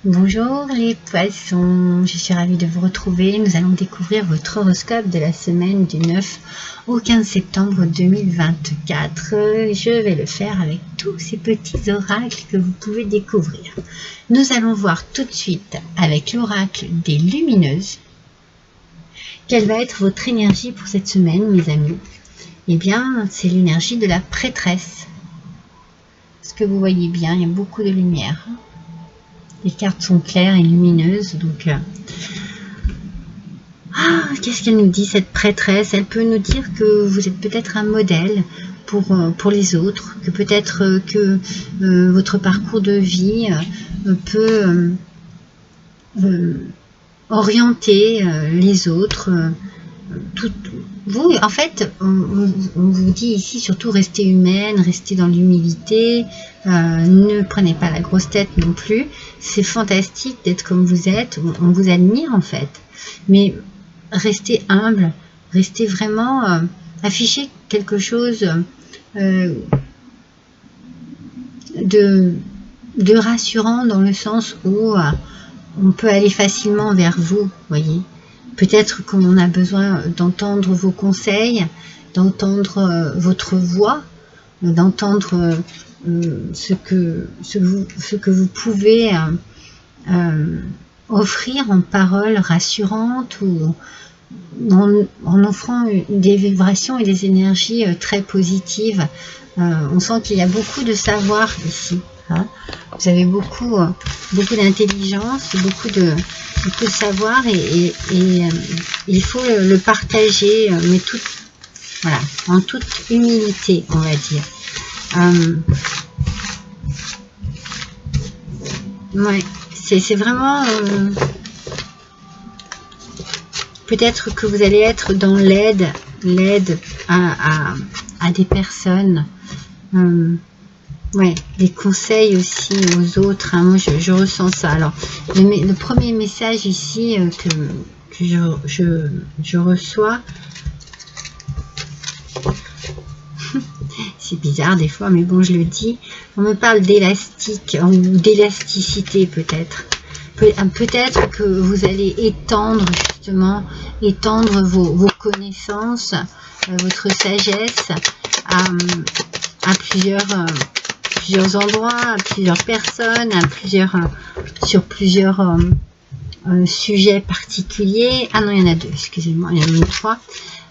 Bonjour les poissons, je suis ravie de vous retrouver. Nous allons découvrir votre horoscope de la semaine du 9 au 15 septembre 2024. Je vais le faire avec tous ces petits oracles que vous pouvez découvrir. Nous allons voir tout de suite avec l'oracle des lumineuses. Quelle va être votre énergie pour cette semaine, mes amis? Eh bien, c'est l'énergie de la prêtresse. Est-ce que vous voyez bien? Il y a beaucoup de lumière. Les cartes sont claires et lumineuses, donc qu'est-ce qu'elle nous dit, cette prêtresse? Elle peut nous dire que vous êtes peut-être un modèle pour les autres, que peut-être que votre parcours de vie peut orienter les autres. Vous, en fait, on vous dit ici surtout restez humaine, restez dans l'humilité, ne prenez pas la grosse tête non plus. C'est fantastique d'être comme vous êtes, on vous admire en fait. Mais restez humble, restez vraiment, affichez quelque chose de rassurant dans le sens où on peut aller facilement vers vous, voyez. Peut-être qu'on a besoin d'entendre vos conseils, d'entendre votre voix, d'entendre ce que vous pouvez offrir en paroles rassurantes ou en offrant des vibrations et des énergies très positives. On sent qu'il y a beaucoup de savoir ici. Hein. Vous avez beaucoup d'intelligence, beaucoup de savoir et il faut le partager, mais voilà, en toute humilité, on va dire. Ouais, c'est vraiment peut-être que vous allez être dans l'aide à des personnes. Ouais, des conseils aussi aux autres, hein. Moi je ressens ça. Alors le premier message ici que je reçois, c'est bizarre des fois, mais bon, je le dis, on me parle d'élastique ou d'élasticité peut-être. Peut-être que vous allez étendre justement, vos connaissances, votre sagesse à plusieurs endroits, à plusieurs personnes, sur plusieurs sujets particuliers. Ah non, il y en a deux, excusez-moi, il y en a même trois.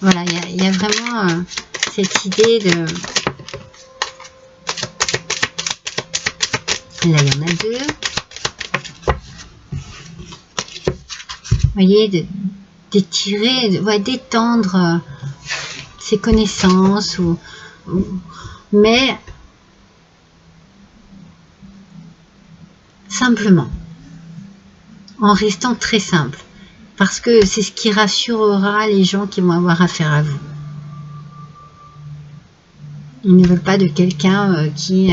Voilà, il y a vraiment cette idée de... Là, il y en a deux. Vous voyez, d'étirer, d'étendre ses connaissances, mais simplement, en restant très simple, parce que c'est ce qui rassurera les gens qui vont avoir affaire à vous. Ils ne veulent pas de quelqu'un qui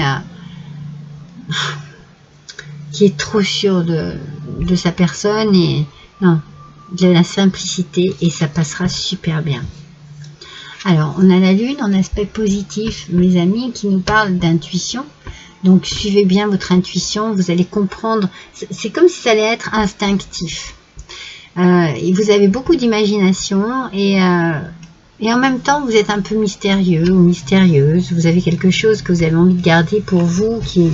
est trop sûr de sa personne, et non, de la simplicité, et ça passera super bien. Alors, on a la lune en aspect positif, mes amis, qui nous parle d'intuition. Donc, suivez bien votre intuition, vous allez comprendre. C'est comme si ça allait être instinctif. Et vous avez beaucoup d'imagination et en même temps, vous êtes un peu mystérieux ou mystérieuse. Vous avez quelque chose que vous avez envie de garder pour vous qui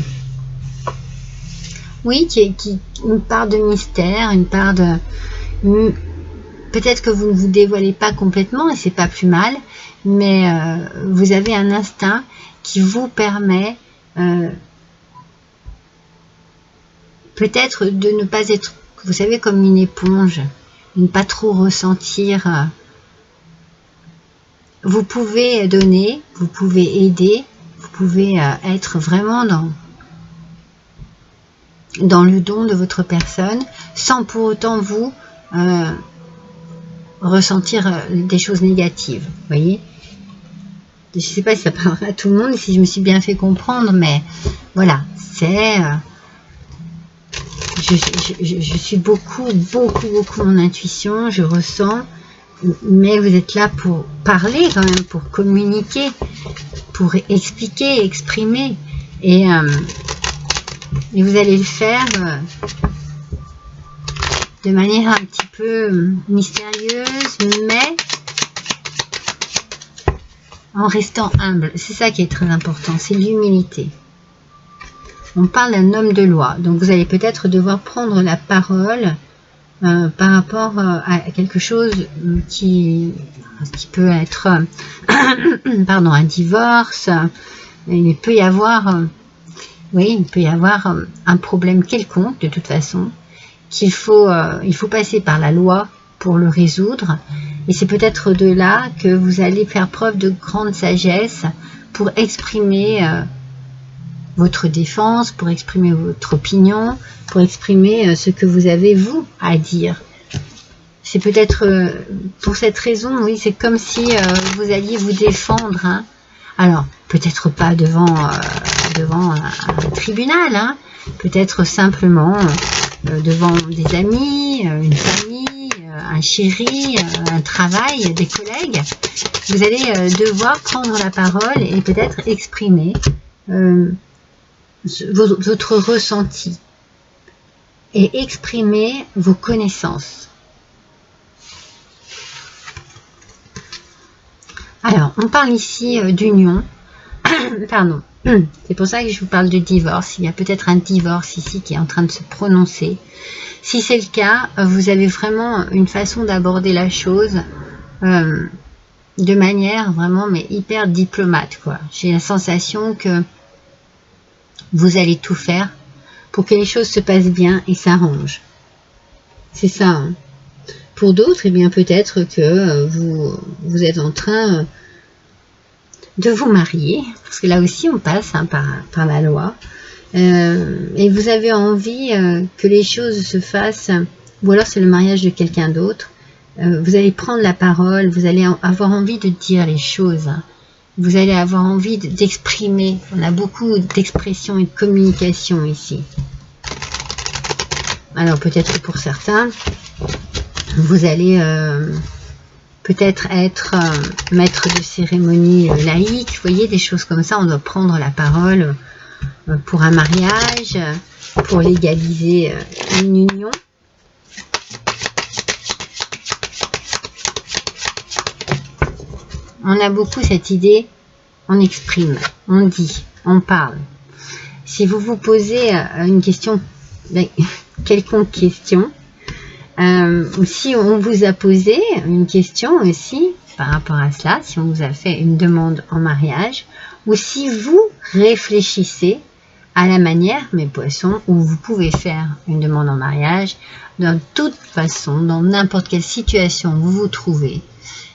une part de mystère, une part de... Peut-être que vous ne vous dévoilez pas complètement et c'est pas plus mal, mais vous avez un instinct qui vous permet peut-être de ne pas être, vous savez, comme une éponge, de ne pas trop ressentir. Vous pouvez donner, vous pouvez aider, vous pouvez être vraiment dans le don de votre personne, sans pour autant vous ressentir des choses négatives, vous voyez. Je ne sais pas si ça parlera à tout le monde, si je me suis bien fait comprendre, mais voilà, c'est... je suis beaucoup mon intuition, je ressens, mais vous êtes là pour parler quand même, pour communiquer, pour expliquer, exprimer, et vous allez le faire de manière un petit peu mystérieuse, mais en restant humble. C'est ça qui est très important, c'est l'humilité. On parle d'un homme de loi, donc vous allez peut-être devoir prendre la parole par rapport à quelque chose qui peut être pardon, un divorce. Il peut y avoir oui, il peut y avoir un problème quelconque de toute façon, qu'il faut passer par la loi pour le résoudre, et c'est peut-être de là que vous allez faire preuve de grande sagesse pour exprimer votre défense, pour exprimer votre opinion, pour exprimer ce que vous avez vous à dire. C'est peut-être pour cette raison, oui, c'est comme si vous alliez vous défendre, hein. Alors, peut-être pas devant un tribunal, hein, peut-être simplement devant des amis, une famille, un chéri, un travail, des collègues. Vous allez devoir prendre la parole et peut-être exprimer votre ressenti et exprimer vos connaissances. Alors, on parle ici d'union. Pardon. C'est pour ça que je vous parle de divorce. Il y a peut-être un divorce ici qui est en train de se prononcer. Si c'est le cas, vous avez vraiment une façon d'aborder la chose de manière vraiment mais hyper diplomate, quoi. J'ai la sensation que vous allez tout faire pour que les choses se passent bien et s'arrangent. C'est ça, hein. Pour d'autres, eh bien peut-être que vous êtes en train de vous marier, parce que là aussi on passe hein, par la loi, et vous avez envie que les choses se fassent, ou alors c'est le mariage de quelqu'un d'autre. Vous allez prendre la parole, vous allez avoir envie de dire les choses, hein. Vous allez avoir envie d'exprimer. On a beaucoup d'expression et de communication ici. Alors peut-être que pour certains, vous allez peut-être être maître de cérémonie laïque. Vous voyez, des choses comme ça. On doit prendre la parole pour un mariage, pour légaliser une union. On a beaucoup cette idée, on exprime, on dit, on parle. Si vous vous posez une question, quelconque question, ou si on vous a posé une question aussi par rapport à cela, si on vous a fait une demande en mariage, ou si vous réfléchissez à la manière, mes poissons, où vous pouvez faire une demande en mariage, de toute façon, dans n'importe quelle situation vous vous trouvez,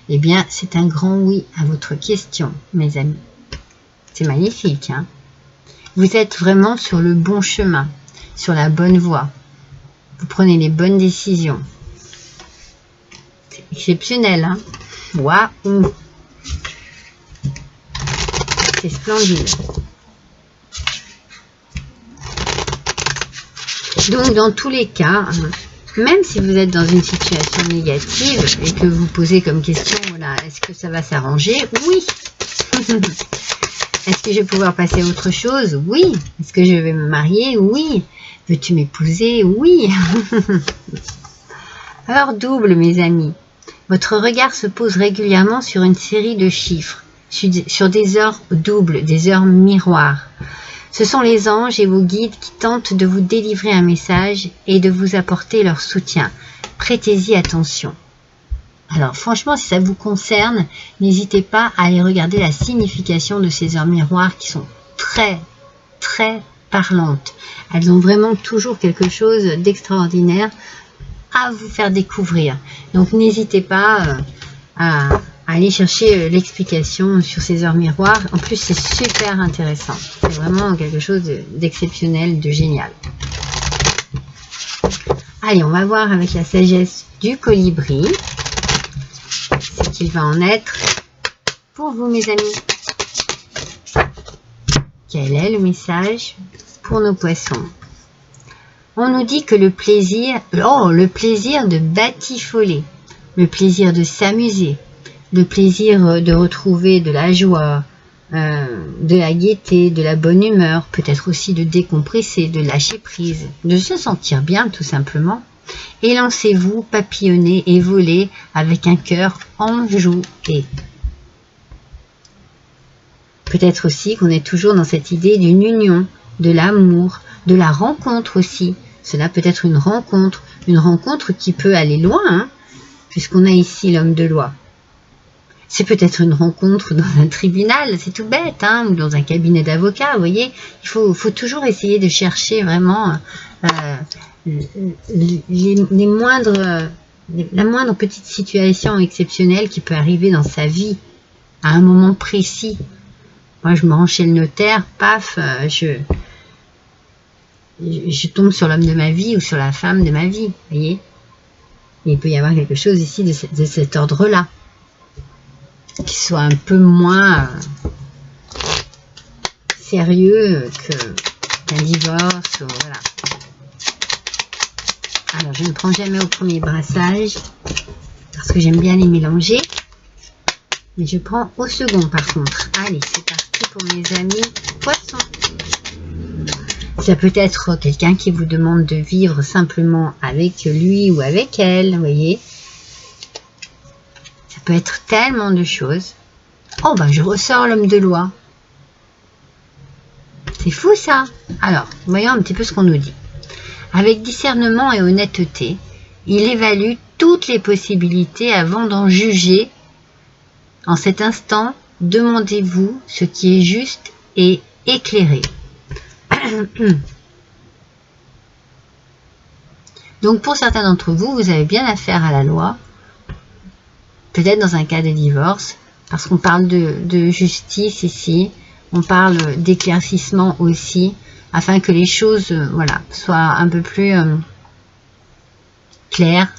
eh bien, c'est un grand oui à votre question, mes amis. C'est magnifique, hein? Vous êtes vraiment sur le bon chemin, sur la bonne voie. Vous prenez les bonnes décisions. C'est exceptionnel, hein? Waouh! C'est splendide. Donc, dans tous les cas, même si vous êtes dans une situation négative et que vous posez comme question, voilà, est-ce que ça va s'arranger? Oui. Est-ce que je vais pouvoir passer à autre chose? Oui. Est-ce que je vais me marier? Oui. Veux-tu m'épouser? Oui. Heure double, mes amis. Votre regard se pose régulièrement sur une série de chiffres, sur des heures doubles, des heures miroirs. Ce sont les anges et vos guides qui tentent de vous délivrer un message et de vous apporter leur soutien. Prêtez-y attention. Alors franchement, si ça vous concerne, n'hésitez pas à aller regarder la signification de ces heures miroirs qui sont très, très parlantes. Elles ont vraiment toujours quelque chose d'extraordinaire à vous faire découvrir. Donc n'hésitez pas à aller chercher l'explication sur ces heures miroirs. En plus, c'est super intéressant. C'est vraiment quelque chose d'exceptionnel, de génial. Allez, on va voir avec la sagesse du colibri ce qu'il va en être pour vous, mes amis. Quel est le message pour nos poissons? On nous dit que le plaisir de batifoler, le plaisir de s'amuser, le plaisir de retrouver de la joie, de la gaieté, de la bonne humeur, peut-être aussi de décompresser, de lâcher prise, de se sentir bien tout simplement, Élancez-vous, papillonnez et volez avec un cœur enjoué. Peut-être aussi qu'on est toujours dans cette idée d'une union, de l'amour, de la rencontre aussi. Cela peut être une rencontre qui peut aller loin, hein, puisqu'on a ici l'homme de loi. C'est peut-être une rencontre dans un tribunal, c'est tout bête, hein, ou dans un cabinet d'avocats, vous voyez. Il faut toujours essayer de chercher vraiment la moindre petite situation exceptionnelle qui peut arriver dans sa vie à un moment précis. Moi, je me rends chez le notaire, paf, je tombe sur l'homme de ma vie ou sur la femme de ma vie, vous voyez. Et il peut y avoir quelque chose ici de cet ordre-là, qui soit un peu moins sérieux qu'un divorce, voilà. Alors, je ne prends jamais au premier brassage, parce que j'aime bien les mélanger. Mais je prends au second, par contre. Allez, c'est parti pour mes amis poissons. Ça peut être quelqu'un qui vous demande de vivre simplement avec lui ou avec elle, vous voyez. Ça peut être tellement de choses. Oh, ben je ressors l'homme de loi. C'est fou ça. Alors, voyons un petit peu ce qu'on nous dit. Avec discernement et honnêteté, il évalue toutes les possibilités avant d'en juger. En cet instant, demandez-vous ce qui est juste et éclairé. Donc pour certains d'entre vous, vous avez bien affaire à la loi, peut-être dans un cas de divorce, parce qu'on parle de justice ici, on parle d'éclaircissement aussi, afin que les choses voilà, soient un peu plus claires,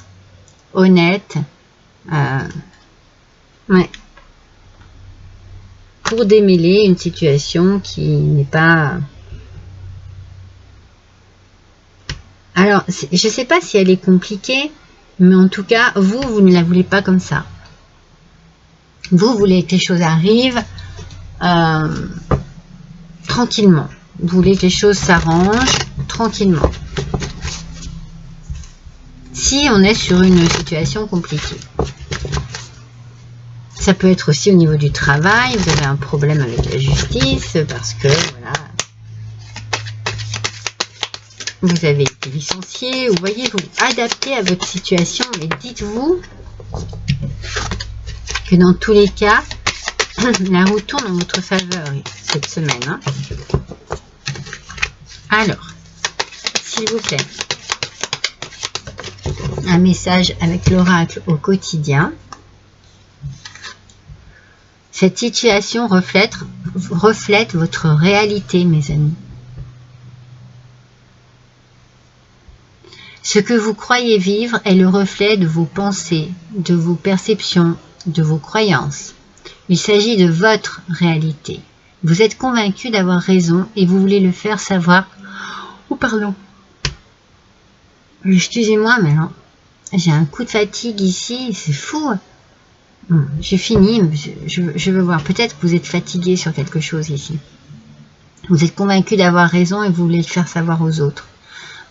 honnêtes, ouais. Pour démêler une situation qui n'est pas... Alors, je ne sais pas si elle est compliquée, mais en tout cas, vous ne la voulez pas comme ça. Vous voulez que les choses arrivent tranquillement. Vous voulez que les choses s'arrangent tranquillement. Si on est sur une situation compliquée. Ça peut être aussi au niveau du travail, vous avez un problème avec la justice, parce que, voilà, vous avez été licencié, vous voyez, vous adaptez à votre situation, mais dites-vous que dans tous les cas, la roue tourne en votre faveur cette semaine. Hein. Alors, s'il vous plaît, un message avec l'oracle au quotidien. Cette situation reflète votre réalité, mes amis. Ce que vous croyez vivre est le reflet de vos pensées, de vos perceptions, de vos croyances. Il s'agit de votre réalité. Vous êtes convaincu d'avoir raison et vous voulez le faire savoir. Oh, pardon. Excusez-moi, mais non. J'ai un coup de fatigue ici, c'est fou. Bon, j'ai fini, je veux voir. Peut-être que vous êtes fatigué sur quelque chose ici. Vous êtes convaincu d'avoir raison et vous voulez le faire savoir aux autres.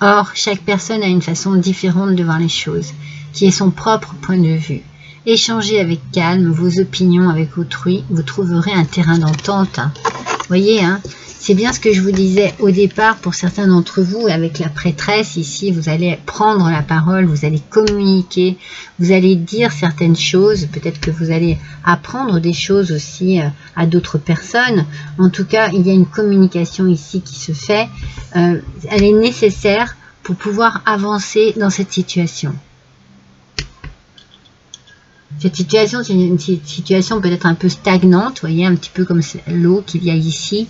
Or, chaque personne a une façon différente de voir les choses, qui est son propre point de vue. Échangez avec calme vos opinions avec autrui, vous trouverez un terrain d'entente. Hein. Vous voyez, hein, c'est bien ce que je vous disais au départ pour certains d'entre vous, avec la prêtresse ici, vous allez prendre la parole, vous allez communiquer, vous allez dire certaines choses, peut-être que vous allez apprendre des choses aussi à d'autres personnes. En tout cas, il y a une communication ici qui se fait, elle est nécessaire pour pouvoir avancer dans cette situation. Cette situation, c'est une situation peut-être un peu stagnante, vous voyez, un petit peu comme l'eau qu'il y a ici,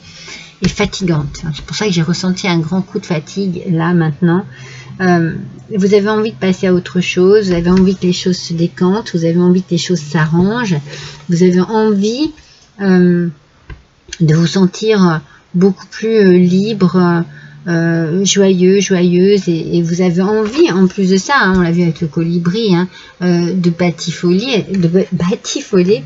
et fatigante. C'est pour ça que j'ai ressenti un grand coup de fatigue, là, maintenant. Vous avez envie de passer à autre chose, vous avez envie que les choses se décantent, vous avez envie que les choses s'arrangent, vous avez envie de vous sentir beaucoup plus libre, joyeux, joyeuse, et vous avez envie, en plus de ça, hein, on l'a vu avec le colibri, hein, de batifoler,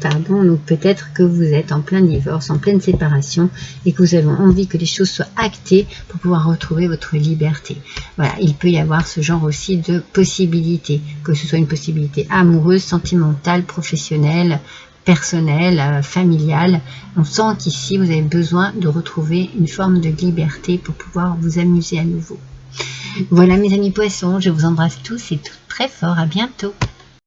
pardon. Donc peut-être que vous êtes en plein divorce, en pleine séparation, et que vous avez envie que les choses soient actées pour pouvoir retrouver votre liberté. Voilà, il peut y avoir ce genre aussi de possibilités, que ce soit une possibilité amoureuse, sentimentale, professionnelle, personnelle, familiale. On sent qu'ici vous avez besoin de retrouver une forme de liberté pour pouvoir vous amuser à nouveau. Voilà mes amis poissons, je vous embrasse tous et toutes très fort, à bientôt.